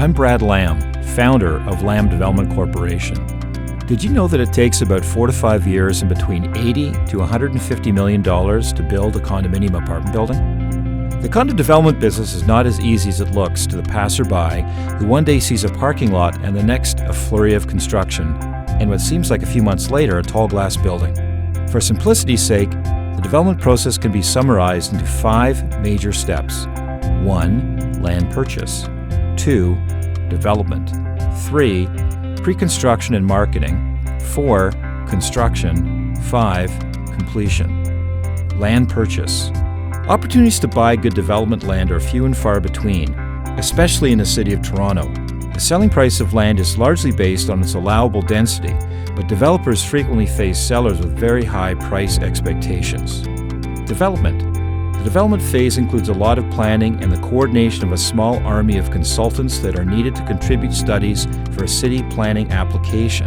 I'm Brad Lamb, founder of Lamb Development Corporation. Did you know that it takes about 4 to 5 years and between $80 to $150 million to build a condominium apartment building? The condo development business is not as easy as it looks to the passerby who one day sees a parking lot and the next a flurry of construction, and what seems like a few months later a tall glass building. For simplicity's sake, the development process can be summarized into 5 major steps. 1. Land purchase. 2. Development. 3. Pre-construction and marketing. 4. Construction. 5. Completion. Land purchase. Opportunities to buy good development land are few and far between, especially in the city of Toronto. The selling price of land is largely based on its allowable density, but developers frequently face sellers with very high price expectations. Development. The development phase includes a lot of planning and the coordination of a small army of consultants that are needed to contribute studies for a city planning application.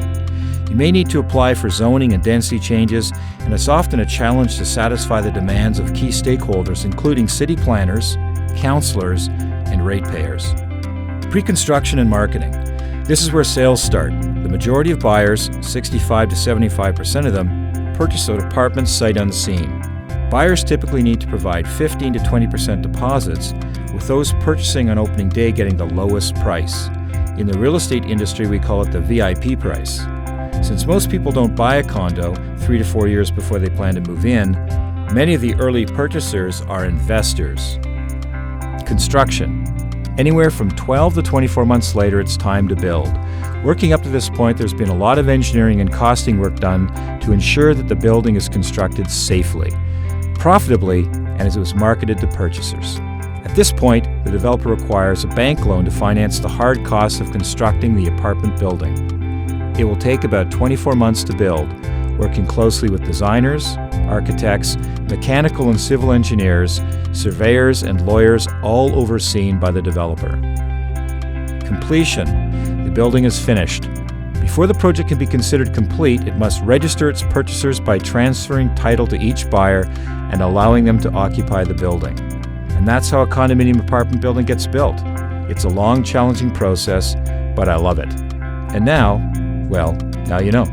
You may need to apply for zoning and density changes, and it's often a challenge to satisfy the demands of key stakeholders, including city planners, councillors, and ratepayers. Pre-construction and marketing. This is where sales start. The majority of buyers, 65 to 75% of them, purchase an apartment sight unseen. Buyers typically need to provide 15 to 20% deposits, with those purchasing on opening day getting the lowest price. In the real estate industry, we call it the VIP price. Since most people don't buy a condo 3 to 4 years before they plan to move in, many of the early purchasers are investors. Construction. Anywhere from 12 to 24 months later, it's time to build. Working up to this point, there's been a lot of engineering and costing work done to ensure that the building is constructed safely, profitably, and as it was marketed to purchasers. At this point, the developer requires a bank loan to finance the hard costs of constructing the apartment building. It will take about 24 months to build, working closely with designers, architects, mechanical and civil engineers, surveyors, and lawyers, all overseen by the developer. Completion. The building is finished. Before the project can be considered complete, it must register its purchasers by transferring title to each buyer and allowing them to occupy the building. And that's how a condominium apartment building gets built. It's a long, challenging process, but I love it. And now you know.